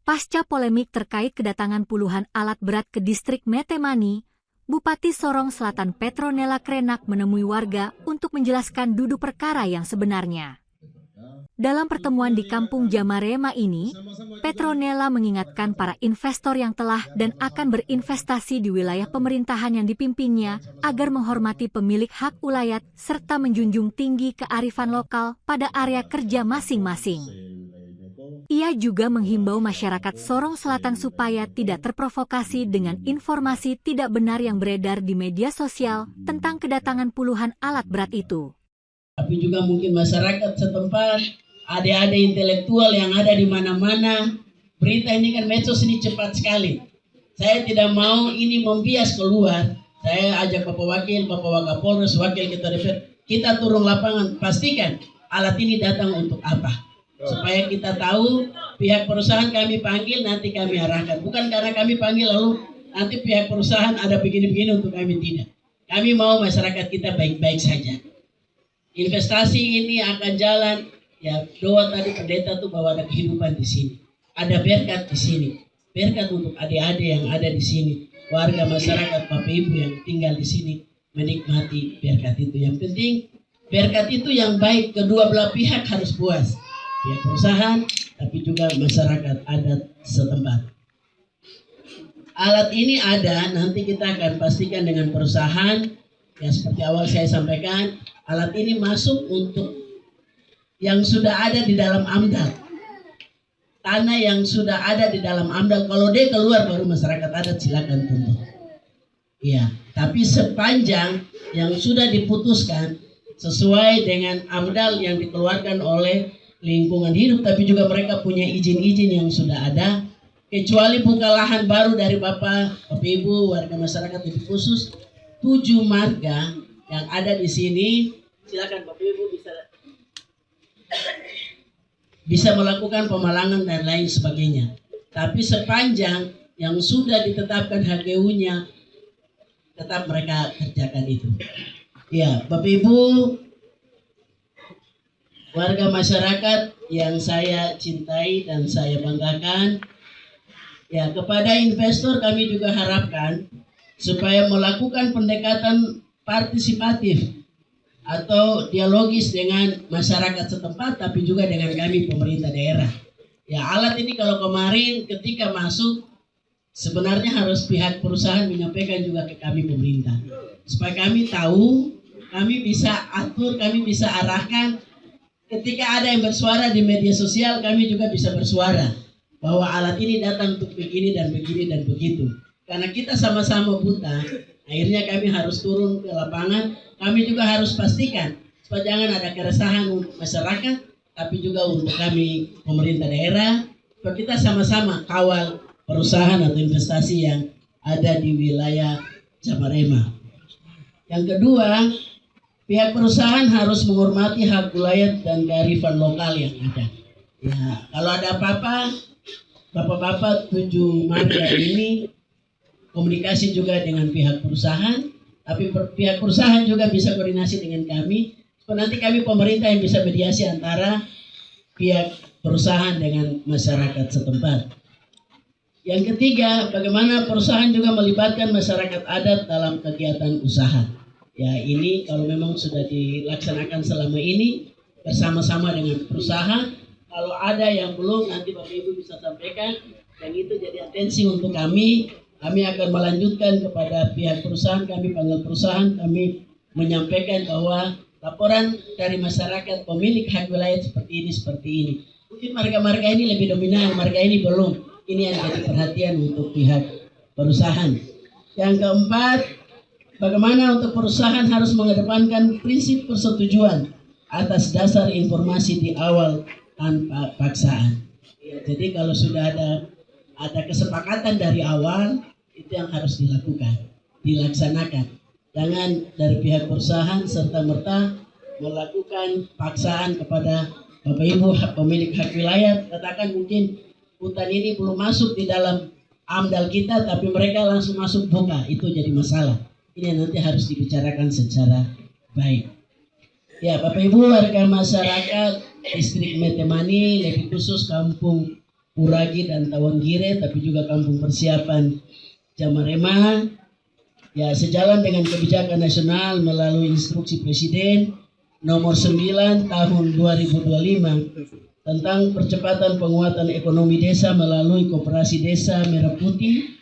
Pasca polemik terkait kedatangan puluhan alat berat ke distrik Metemani, Bupati Sorong Selatan Petronella Krenak menemui warga untuk menjelaskan duduk perkara yang sebenarnya. Dalam pertemuan di Kampung Jamarema ini, Petronella mengingatkan para investor yang telah dan akan berinvestasi di wilayah pemerintahan yang dipimpinnya agar menghormati pemilik hak ulayat serta menjunjung tinggi kearifan lokal pada area kerja masing-masing. Ia juga menghimbau masyarakat Sorong Selatan supaya tidak terprovokasi dengan informasi tidak benar yang beredar di media sosial tentang kedatangan puluhan alat berat itu. Tapi juga mungkin masyarakat setempat, adik-adik intelektual yang ada di mana-mana, berita ini kan medsos ini cepat sekali. Saya tidak mau ini membias keluar. Saya ajak Bapak Wakil, Bapak Wakapolres, Wakil Ketua DPR, kita turun lapangan, pastikan alat ini datang untuk apa. Supaya kita tahu pihak perusahaan kami panggil, nanti kami arahkan. Bukan karena kami panggil lalu nanti pihak perusahaan ada begini-begini untuk kami, tidak. Kami mau masyarakat kita baik-baik saja. Investasi ini akan jalan. Ya, doa tadi pendeta tuh bahwa ada kehidupan di sini. Ada berkat di sini. Berkat untuk adik-adik yang ada di sini. Warga masyarakat, Bapak Ibu yang tinggal di sini menikmati berkat itu. Yang penting berkat itu yang baik, kedua belah pihak harus puas. Pihak perusahaan, tapi juga masyarakat adat setempat. Alat ini ada, nanti kita akan pastikan dengan perusahaan. Ya seperti awal saya sampaikan, alat ini masuk untuk yang sudah ada di dalam AMDAL. Tanah yang sudah ada di dalam AMDAL, kalau dia keluar baru masyarakat adat silakan tuntut. Ya, tapi sepanjang yang sudah diputuskan sesuai dengan AMDAL yang dikeluarkan oleh lingkungan hidup, tapi juga mereka punya izin-izin yang sudah ada, kecuali buka lahan baru dari Bapak Ibu, warga masyarakat lebih khusus, 7 marga yang ada di sini, silakan Bapak Ibu bisa melakukan pemalangan dan lain sebagainya. Tapi sepanjang yang sudah ditetapkan HGU-nya, tetap mereka kerjakan itu. Ya, Bapak Ibu, warga masyarakat yang saya cintai dan saya banggakan, ya kepada investor kami juga harapkan supaya melakukan pendekatan partisipatif atau dialogis dengan masyarakat setempat, tapi juga dengan kami pemerintah daerah. Ya alat ini kalau kemarin ketika masuk, sebenarnya harus pihak perusahaan menyampaikan juga ke kami pemerintah. Supaya kami tahu, kami bisa atur, kami bisa arahkan. Ketika ada yang bersuara di media sosial, kami juga bisa bersuara bahwa alat ini datang untuk begini dan begini dan begitu. Karena kita sama-sama buta, akhirnya kami harus turun ke lapangan. Kami juga harus pastikan supaya jangan ada keresahan untuk masyarakat, tapi juga untuk kami pemerintah daerah, supaya kita sama-sama kawal perusahaan atau investasi yang ada di wilayah Jamarema. Yang kedua, pihak perusahaan harus menghormati hak ulayat dan kearifan lokal yang ada. Ya, kalau ada apa-apa, Bapak-bapak 7 marga ini komunikasi juga dengan pihak perusahaan, tapi pihak perusahaan juga bisa koordinasi dengan kami, supaya nanti kami pemerintah yang bisa mediasi antara pihak perusahaan dengan masyarakat setempat. Yang ketiga, bagaimana perusahaan juga melibatkan masyarakat adat dalam kegiatan usaha. Ya ini kalau memang sudah dilaksanakan selama ini bersama-sama dengan perusahaan, kalau ada yang belum nanti Bapak Ibu bisa sampaikan, dan itu jadi atensi untuk kami. Kami akan melanjutkan kepada pihak perusahaan, kami panggil perusahaan, kami menyampaikan bahwa laporan dari masyarakat pemilik hak wilayah seperti ini. Mungkin marga-marga ini lebih dominan, marga ini belum. Ini yang jadi perhatian untuk pihak perusahaan. Yang keempat, bagaimana untuk perusahaan harus mengedepankan prinsip persetujuan atas dasar informasi di awal tanpa paksaan. Ya, jadi kalau sudah ada kesepakatan dari awal, itu yang harus dilakukan, dilaksanakan. Jangan dari pihak perusahaan serta-merta melakukan paksaan kepada Bapak Ibu pemilik hak wilayah. Katakan mungkin hutan ini belum masuk di dalam AMDAL kita, tapi mereka langsung masuk buka, itu jadi masalah. Ini nanti harus dibicarakan secara baik. Ya, Bapak Ibu warga masyarakat distrik Metemani, lebih khusus kampung Puragi dan Tawanggire, tapi juga kampung persiapan Jamarema. Ya, sejalan dengan kebijakan nasional melalui instruksi Presiden nomor 9 tahun 2025 tentang percepatan penguatan ekonomi desa melalui Koperasi Desa Merah Putih,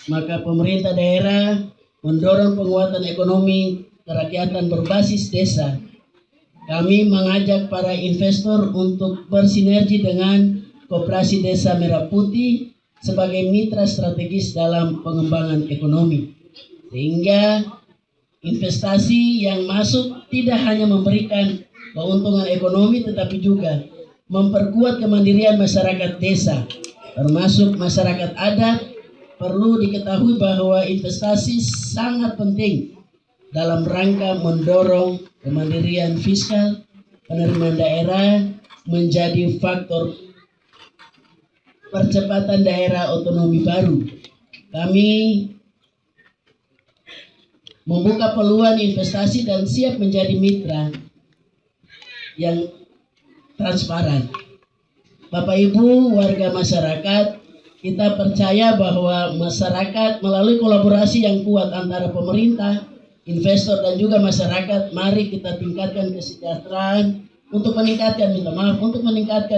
maka pemerintah daerah mendorong penguatan ekonomi kerakyatan berbasis desa. Kami mengajak para investor untuk bersinergi dengan Koperasi Desa Merah Putih sebagai mitra strategis dalam pengembangan ekonomi, sehingga investasi yang masuk tidak hanya memberikan keuntungan ekonomi, tetapi juga memperkuat kemandirian masyarakat desa, termasuk masyarakat adat. Perlu diketahui bahwa investasi sangat penting dalam rangka mendorong kemandirian fiskal. Penerimaan daerah menjadi faktor percepatan daerah otonomi baru. Kami membuka peluang investasi dan siap menjadi mitra yang transparan. Bapak Ibu warga masyarakat, kita percaya bahwa masyarakat melalui kolaborasi yang kuat antara pemerintah, investor dan juga masyarakat, mari kita tingkatkan kesejahteraan untuk meningkatkan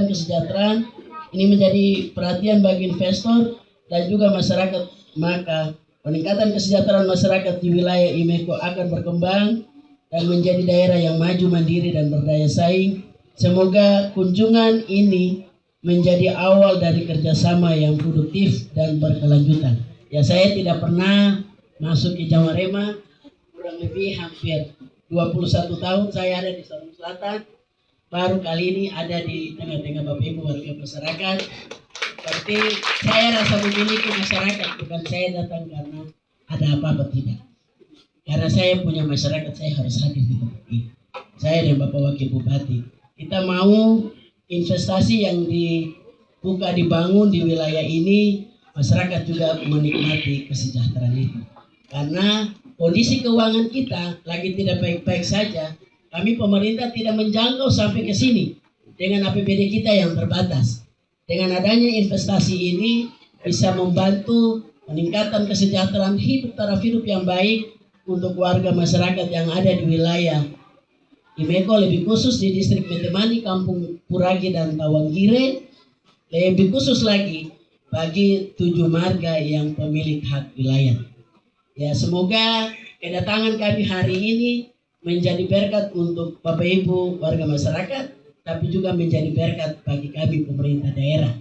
kesejahteraan. Ini menjadi perhatian bagi investor dan juga masyarakat, maka peningkatan kesejahteraan masyarakat di wilayah IMECO akan berkembang dan menjadi daerah yang maju, mandiri dan berdaya saing. Semoga kunjungan ini menjadi awal dari kerjasama yang produktif dan berkelanjutan. Ya, saya tidak pernah masuk ke Jamarema, kurang lebih hampir 21 tahun saya ada di Sorong Selatan. Baru kali ini ada di tengah-tengah Bapak Ibu warga masyarakat. Berarti saya rasa memiliki masyarakat, bukan saya datang karena ada apa-apa, tidak. Karena saya punya masyarakat, saya harus hadir di tempat ini. Saya dan Bapak Wakil Bupati, kita mau investasi yang dibangun di wilayah ini, masyarakat juga menikmati kesejahteraan itu. Karena kondisi keuangan kita lagi tidak baik-baik saja, kami pemerintah tidak menjangkau sampai ke sini dengan APBD kita yang terbatas. Dengan adanya investasi ini bisa membantu peningkatan kesejahteraan hidup, taraf hidup yang baik untuk warga masyarakat yang ada di wilayah IMECO, lebih khusus di distrik Metemani, Kampung Puragi dan Tawanggire, lebih khusus lagi bagi 7 marga yang pemilik hak wilayah. Ya, semoga kedatangan kami hari ini menjadi berkat untuk Bapak Ibu warga masyarakat, tapi juga menjadi berkat bagi kami pemerintah daerah.